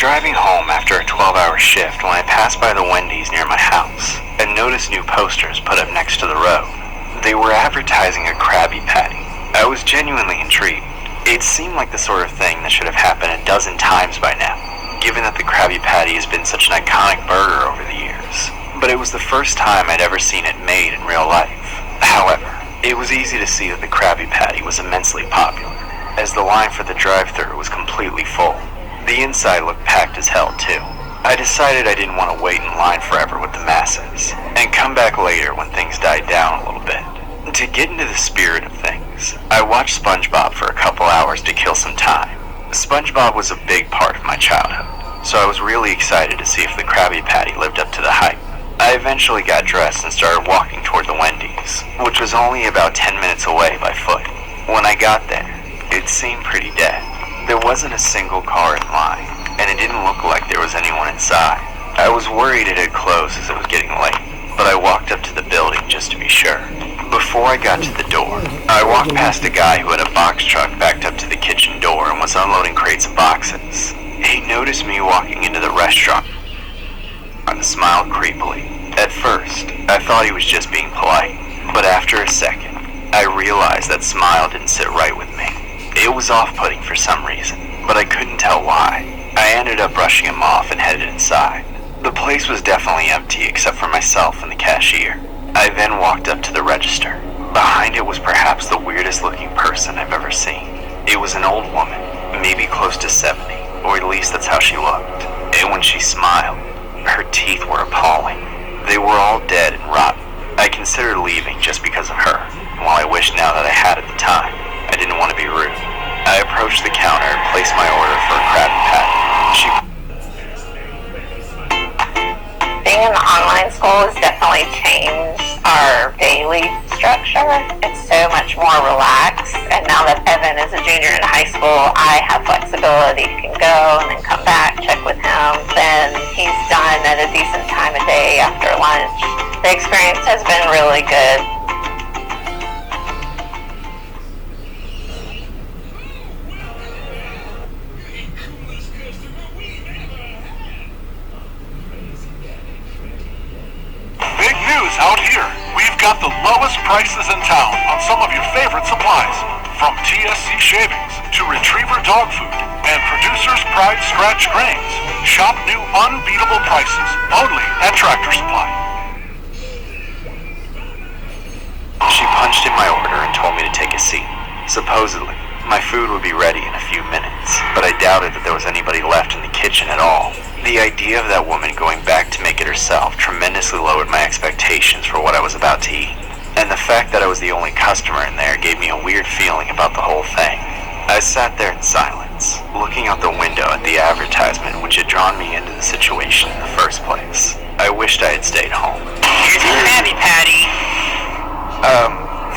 driving home after a 12-hour shift when I passed by the Wendy's near my house and noticed new posters put up next to the road. They were advertising a Krabby Patty. I was genuinely intrigued. It seemed like the sort of thing that should have happened a dozen times by now, given that the Krabby Patty has been such an iconic burger over the years. But it was the first time I'd ever seen it made in real life. However, it was easy to see that the Krabby Patty was immensely popular, as the line for the drive-thru was completely full. The inside looked packed as hell, too. I decided I didn't want to wait in line forever with the masses, and come back later when things died down a little bit. To get into the spirit of things, I watched SpongeBob for a couple hours to kill some time. SpongeBob was a big part of my childhood, so I was really excited to see if the Krabby Patty lived up to the hype. I eventually got dressed and started walking toward the Wendy's, which was only about 10 minutes away by foot. When I got there, it seemed pretty dead. There wasn't a single car in line, and it didn't look like there was anyone inside. I was worried it had closed as it was getting late, but I walked up to the building just to be sure. Before I got to the door, I walked past a guy who had a box truck backed up to the kitchen door and was unloading crates of boxes. He noticed me walking into the restaurant and smiled creepily. At first, I thought he was just being polite, but after a second, I realized that smile didn't sit right with me. It was off-putting for some reason, but I couldn't tell why. I ended up brushing him off and headed inside. The place was definitely empty except for myself and the cashier. I then walked up to the register. Behind it was perhaps the weirdest looking person I've ever seen. It was an old woman, maybe close to 70, or at least that's how she looked. And when she smiled, her teeth were appalling. They were all dead and rotten. I considered leaving just because of her, and while I wished now that I had at the time, I didn't want to be rude. I approached the counter and placed my order for a Krabby Patty. Being in the online school has definitely changed our daily structure. It's so much more relaxed, and now that Evan is a junior in high school, I have flexibility. He can go and then come back, check with him. Then he's done at a decent time of day after lunch. The experience has been really good. Out here, we've got the lowest prices in town on some of your favorite supplies, from TSC shavings to Retriever dog food and Producer's Pride scratch grains. Shop new unbeatable prices only at Tractor Supply. She punched in my order and told me to take a seat. Supposedly, my food would be ready in a few minutes, but I doubted that there was anybody left in the kitchen at all. The idea of that woman going back to make it herself tremendously lowered my expectations for what I was about to eat. And the fact that I was the only customer in there gave me a weird feeling about the whole thing. I sat there in silence, looking out the window at the advertisement which had drawn me into the situation in the first place. I wished I had stayed home. Here's your Krabby Patty.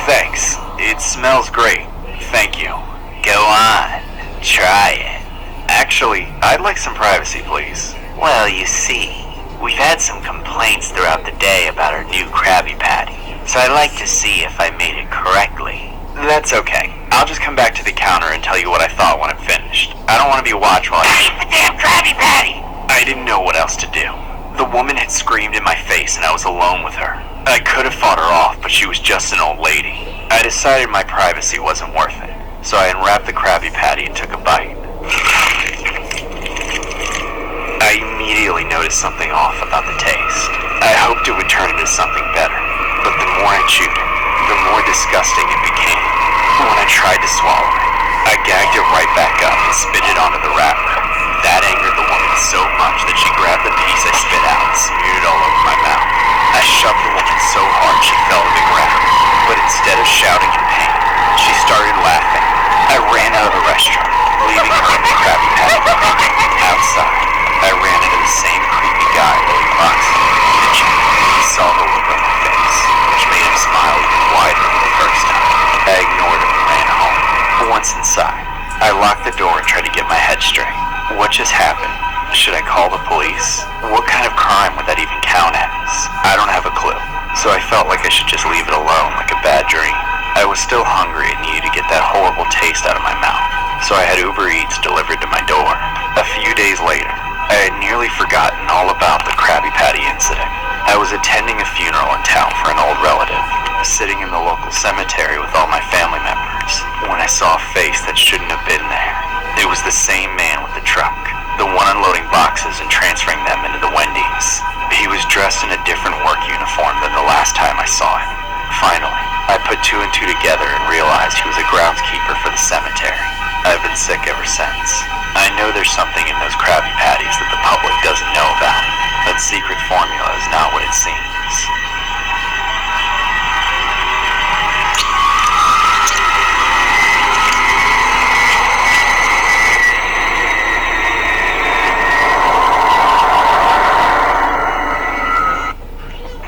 Thanks. It smells great. Thank you. Go on, try it. Actually, I'd like some privacy, please. Well, you see, we've had some complaints throughout the day about our new Krabby Patty, so I'd like to see if I made it correctly. That's okay. I'll just come back to the counter and tell you what I thought when I'm finished. I don't want to be watched while Eat the damn Krabby Patty! I didn't know what else to do. The woman had screamed in my face and I was alone with her. I could have fought her off, but she was just an old lady. I decided my privacy wasn't worth it, so I unwrapped the Krabby Patty and took a bite. I immediately noticed something off about the taste. I hoped it would turn into something better, but the more I chewed it, the more disgusting it became. When I tried to swallow it, I gagged it right back up and spit it onto the wrapper. That angered the woman so much that she grabbed the piece I spit out and smeared it all over my mouth. I shoved the woman so hard she fell to the ground, but instead of shouting in pain, she started laughing. I ran out of the restaurant, leaving her in the Krabby Patty. Outside, I ran into the same creepy guy loading boxes in the kitchen. He saw the look on my face, which made him smile even wider than the first time. I ignored him and ran home. Once inside, I locked the door and tried to get my head straight. What just happened? Should I call the police? What kind of crime would that even count as? I don't have a clue, so I felt like I should just leave it alone like a bad dream. I was still hungry and needed to get that horrible taste out of my mouth, so I had Uber Eats delivered to my door. A few days later, I had nearly forgotten all about the Krabby Patty incident. I was attending a funeral in town for an old relative, sitting in the local cemetery with all my family members, when I saw a face that shouldn't have been there. It was the same man with the truck, the one unloading boxes and transferring them into the Wendy's. He was dressed in a different work uniform than the last time I saw him. Finally, I put two and two together and realized he was a groundskeeper for the cemetery. I've been sick ever since. I know there's something in those Krabby Patties that the public doesn't know about. That secret formula is not what it seems.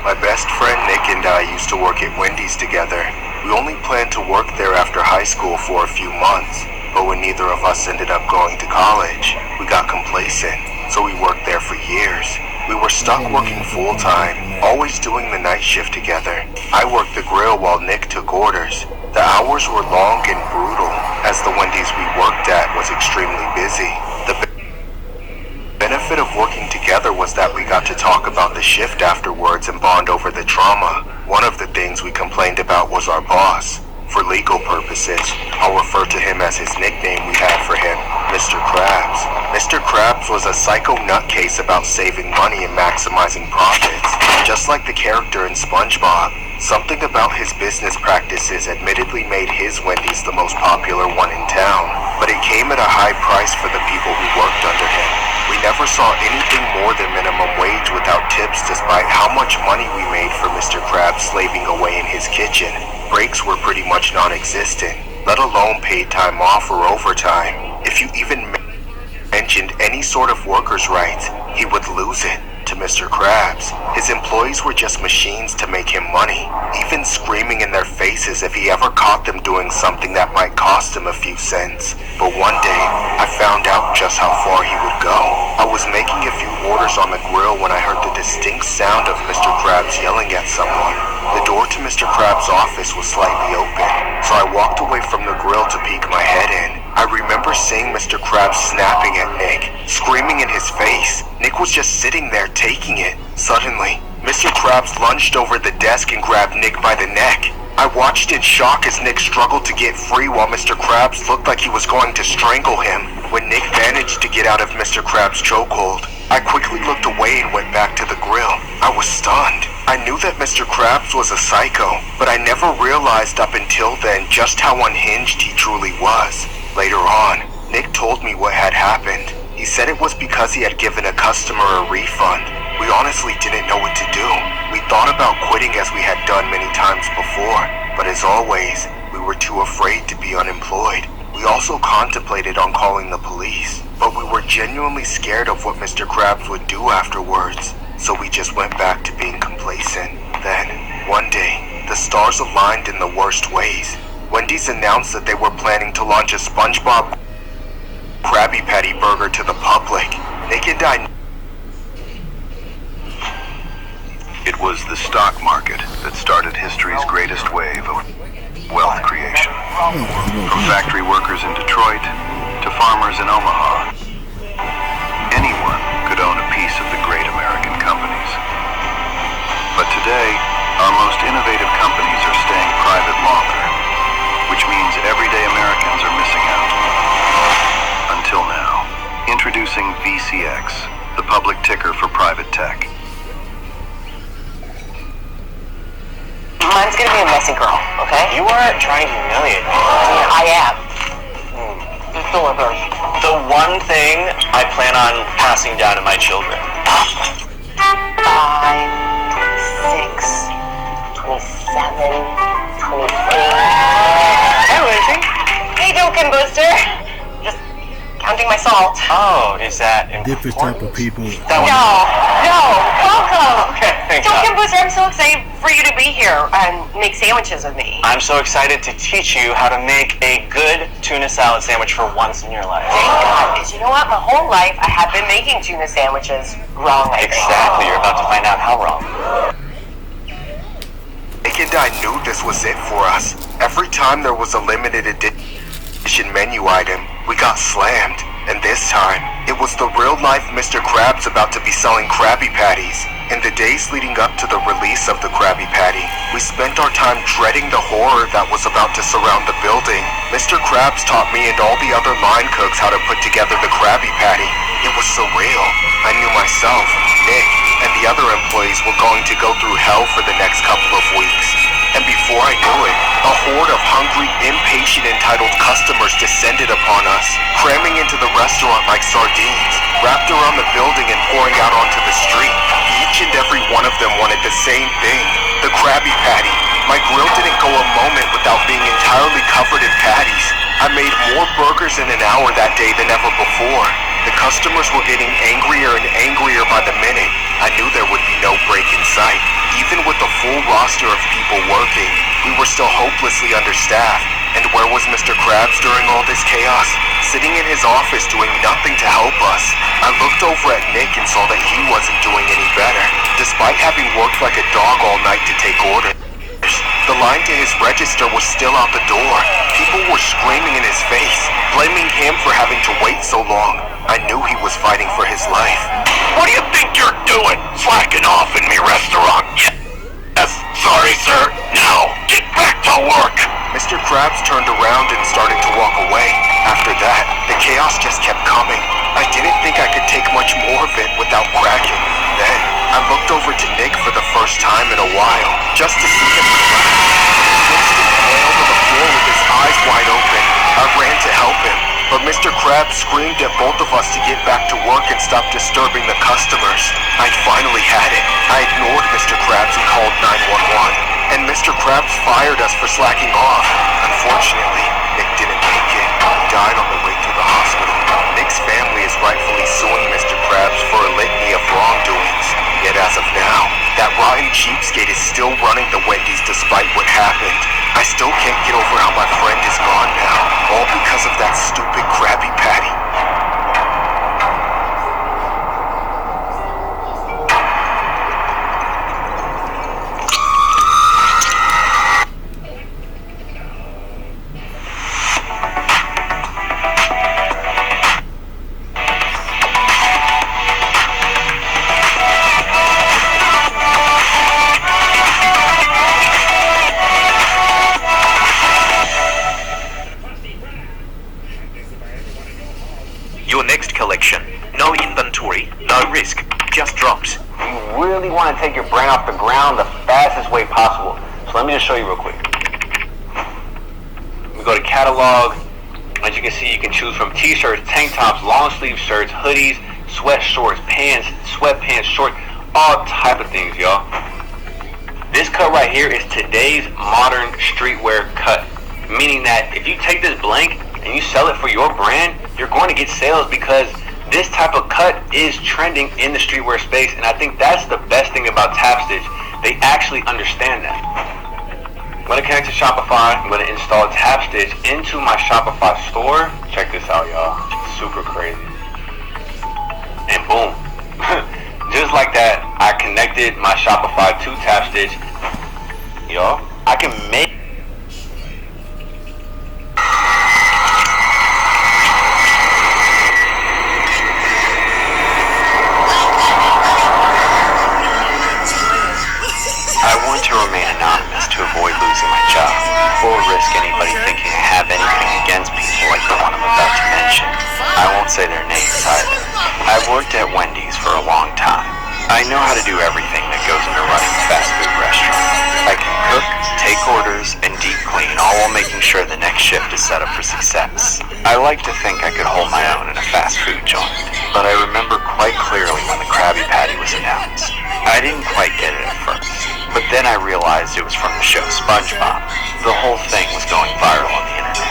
My best friend Nick and I used to work at Wendy's together. We only planned to work there after high school for a few months, but when neither of us ended up going to college, we got complacent, so we worked there for years. We were stuck working full-time, always doing the night shift together. I worked the grill while Nick took orders. The hours were long and brutal, as the Wendy's we worked at was extremely busy. The benefit of working together was that we got to talk about the shift afterwards and bond over the trauma. One of the things we complained about was our boss. For legal purposes, I'll refer to him as his nickname we had for him, Mr. Krabs. Mr. Krabs was a psycho nutcase about saving money and maximizing profits. Just like the character in SpongeBob, something about his business practices admittedly made his Wendy's the most popular one in town, but it came at a high price for the people who worked under him. We never saw anything more than minimum wage without tips, despite how much money we made for Mr. Krabs slaving away in his kitchen. Breaks were pretty much non-existent, let alone paid time off or overtime. If you even mentioned any sort of workers' rights, he would lose it. To Mr. Krabs, his employees were just machines to make him money, even screaming in their faces if he ever caught them doing something that might cost him a few cents. But one day, I found out just how far he would go. I was making a few orders on the grill when I heard the distinct sound of Mr. Krabs yelling at someone. The door to Mr. Krabs' office was slightly open, so I walked away from the grill to peek my head in. I remember seeing Mr. Krabs snapping at Nick, screaming in his face. Nick was just sitting there taking it. Suddenly, Mr. Krabs lunged over the desk and grabbed Nick by the neck. I watched in shock as Nick struggled to get free while Mr. Krabs looked like he was going to strangle him. When Nick managed to get out of Mr. Krabs' chokehold, I quickly looked away and went back to the grill. I was stunned. I knew that Mr. Krabs was a psycho, but I never realized up until then just how unhinged he truly was. Later on, Nick told me what had happened. He said it was because he had given a customer a refund. We honestly didn't know what to do. We thought about quitting as we had done many times before, but as always, we were too afraid to be unemployed. We also contemplated on calling the police, but we were genuinely scared of what Mr. Krabs would do afterwards, so we just went back to being complacent. Then, one day, the stars aligned in the worst ways. Wendy's announced that they were planning to launch a SpongeBob Krabby Patty burger to the public. Nick and I... It was the stock market that started history's greatest wave of wealth creation. From factory workers in Detroit to farmers in Omaha, anyone could own a piece of the great American companies. But today, our most innovative companies are staying private longer, which means everyday Americans are missing out. Until now. Introducing VCX, the public ticker for private tech. Mine's gonna be a messy girl, okay? You aren't trying to humiliate me. Yeah, I am. It delivers. The one thing I plan on passing down to my children. 5, 26, 27, 28. Hey, Lacey. Hey, Duncan Booster. Just counting my salt. Oh, is that important? Different type of people. No, welcome. Okay, thanks. Duncan Booster, I'm so excited for you to be here and make sandwiches with me. I'm so excited to teach you how to make a good tuna salad sandwich for once in your life. Thank God, because you know what? My whole life I have been making tuna sandwiches wrong, I think. Exactly, you're about to find out how wrong. Nick and I knew this was it for us. Every time there was a limited edition menu item, we got slammed. And this time, it was the real-life Mr. Krabs about to be selling Krabby Patties. In the days leading up to the release of the Krabby Patty, we spent our time dreading the horror that was about to surround the building. Mr. Krabs taught me and all the other line cooks how to put together the Krabby Patty. It was surreal. I knew myself, Nick, and the other employees were going to go through hell for the next couple of weeks. And before I knew it, a horde of hungry, impatient, entitled customers descended upon us, cramming into the restaurant like sardines, wrapped around the building and pouring out onto the street. Each and every one of them wanted the same thing, the Krabby Patty. My grill didn't go a moment without being entirely covered in patties. I made more burgers in an hour that day than ever before. The customers were getting angrier and angrier by the minute. I knew there would be no break in sight. Even with the full roster of people working, we were still hopelessly understaffed. And where was Mr. Krabs during all this chaos? Sitting in his office doing nothing to help us. I looked over at Nick and saw that he wasn't doing any better, despite having worked like a dog all night to take orders. The line to his register was still out the door. People were screaming in his face, blaming him for having to wait so long. I knew he was fighting for his life. What do you think you're doing? Slacking off in me restaurant? Yes, sorry, sir. Now, get back to work. Mr. Krabs turned around and started to walk away. After that, the chaos just kept coming. I didn't think I could take much more of it without cracking. Then, I looked over to Nick for the first time in a while, just to see him collapse. Winston wailed on the floor with his eyes wide open. I ran to help him, but Mr. Krabs screamed at both of us to get back to work and stop disturbing the customers. I'd finally had it. I ignored Mr. Krabs and called 911, and Mr. Krabs fired us for slacking off. Unfortunately, Nick didn't make it. He died on the way to the hospital. Nick's family is rightfully suing Mr. Krabs for a litany of wrongdoings. Yet as of now, that rotten cheapskate is still running the Wendy's despite what happened. I still can't get over how my friend is gone now, all because of that stupid Krabby Patty. Your next collection. No inventory, no risk, just drops. You really want to take your brand off the ground the fastest way possible. So let me just show you real quick. We go to catalog. As you can see, you can choose from t-shirts, tank tops, long sleeve shirts, hoodies, sweatshorts, pants, sweatpants, shorts, all type of things, y'all. This cut right here is today's modern streetwear cut, meaning that if you take this blank and you sell it for your brand, you're going to get sales because this type of cut is trending in the streetwear space, and I think that's the best thing about Tapstitch. They actually understand that. I'm going to connect to Shopify. I'm going to install Tapstitch into my Shopify store. Check this out, y'all. Super crazy. And boom. Just like that, I connected my Shopify to Tapstitch. Y'all, I can make to avoid losing my job, or risk anybody thinking I have anything against people like the one I'm about to mention. I won't say their names either. I've worked at Wendy's for a long time. I know how to do everything that goes into running a fast food restaurant. I can cook, take orders, and deep clean, all while making sure the next shift is set up for success. I like to think I could hold my own in a fast food joint, but I remember quite clearly when the Krabby Patty was announced. I didn't quite get it at first, but then I realized it was from the show SpongeBob. The whole thing was going viral on the internet.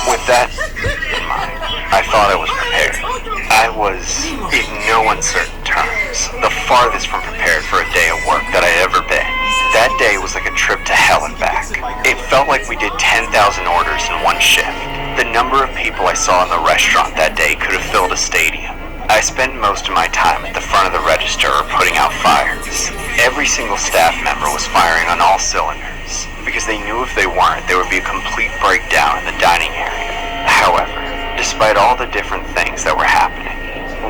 With that in mind, I thought I was prepared. I was, in no uncertain terms, the farthest from prepared for a day of work that I'd ever been. That day was like a trip to hell and back. It felt like we did 10,000 orders in one shift. The number of people I saw in the restaurant that day could have filled a stadium. I spent most of my time at the front of the register or putting out fires. Every single staff member was firing on all cylinders, because they knew if they weren't, there would be a complete breakdown in the dining area. However, Despite all the different things that were happening,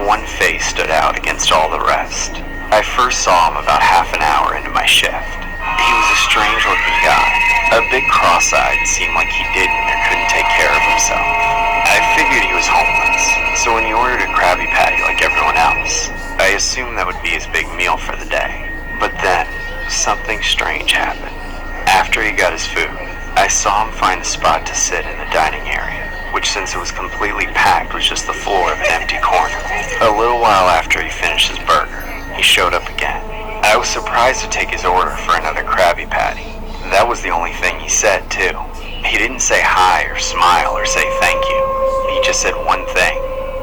one face stood out against all the rest. I first saw him about half an hour into my shift. He was a strange-looking guy. A bit cross-eyed, seemed like he didn't or couldn't take care of himself. I figured he was homeless, so when he ordered a Krabby Patty like everyone else, I assumed that would be his big meal for the day. But then, something strange happened. After he got his food, I saw him find a spot to sit in the dining area, which since it was completely packed was just the floor of an empty corner. A little while after he finished his burger, he showed up again. I was surprised to take his order for another Krabby Patty. That was the only thing he said, too. He didn't say hi or smile or say thank you. He just said one thing.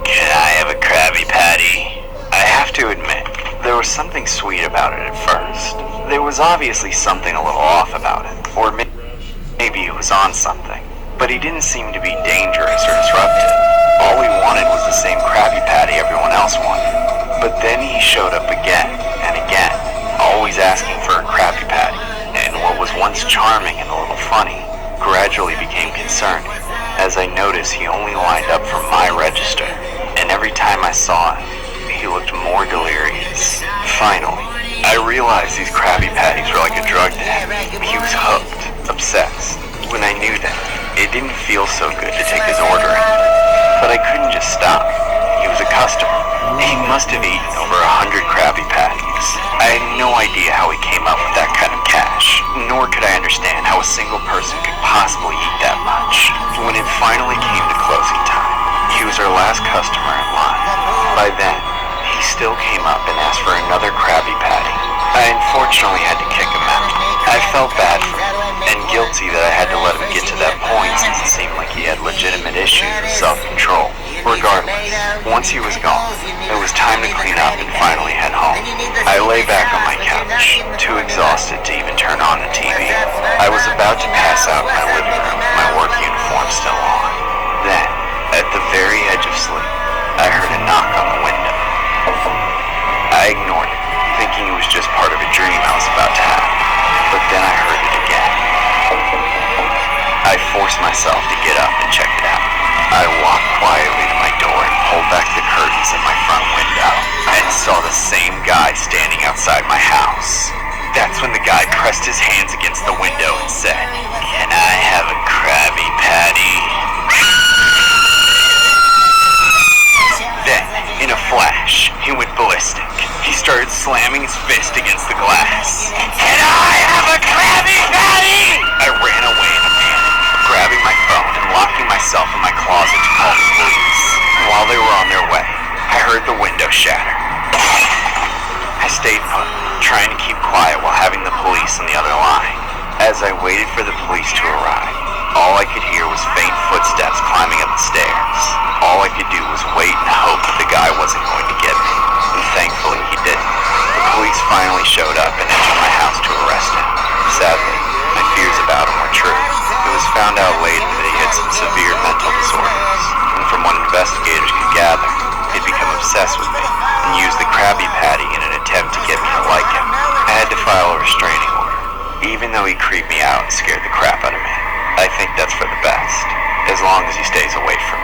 "Can I have a Krabby Patty?" I have to admit, there was something sweet about it at first. There was obviously something a little off about it, or maybe it was on something. But he didn't seem to be dangerous or disruptive. All he wanted was the same Krabby Patty everyone else wanted. But then he showed up again and again, always asking for a Krabby Patty. And what was once charming and a little funny gradually became concerning, as I noticed he only lined up for my register, and every time I saw him, he looked more delirious. Finally, I realized these Krabby Patties were like a drug to him. He was hooked, obsessed. When I knew that, it didn't feel so good to take his order in, but I couldn't just stop. He was a customer. He must have eaten over 100 Krabby Patties. I had no idea how he came up with that kind of cash, nor could I understand how a single person could possibly eat that much. When it finally came to closing time, he was our last customer in line. By then, he still came up and asked for another Krabby Patty. I unfortunately had to kick him out. I felt bad for him, and guilty that I had to let him get to that point since it seemed like he had legitimate issues with self-control. Regardless, once he was gone, it was time to clean up and finally head home. I lay back on my couch, too exhausted to even turn on the TV. I was about to pass out in my living room with my work uniform still on. Then, at the very edge of sleep, I heard a knock on the window. I ignored it, thinking it was just part of a dream I was about to have. But then I heard it again. I forced myself to get up and check it out. I walked quietly to my door and pulled back the curtains at my front window and saw the same guy standing outside my house. That's when the guy pressed his hands against the window and said, "Can I have a Krabby Patty?" Then, in a flash, he went ballistic. He started slamming his fist against the glass. "Can I have a Krabby Patty?" I ran away in a panic, grabbing my phone and locking myself in my closet to call the police. While they were on their way, I heard the window shatter. I stayed put, trying to keep quiet while having the police on the other line. As I waited for the police to arrive, all I could hear was faint footsteps climbing up the stairs. All I could do was wait and hope that the guy wasn't going to get me, and thankfully he didn't. The police finally showed up and entered my house to arrest him. Sadly, my fears about him were true. It was found out later that he had some severe mental disorders, and from what investigators could gather, he'd become obsessed with me and used the Krabby Patty in an attempt to get me to like him. I had to file a restraining order, even though he creeped me out and scared the crap out of me. I think that's for the best, as long as he stays away from me.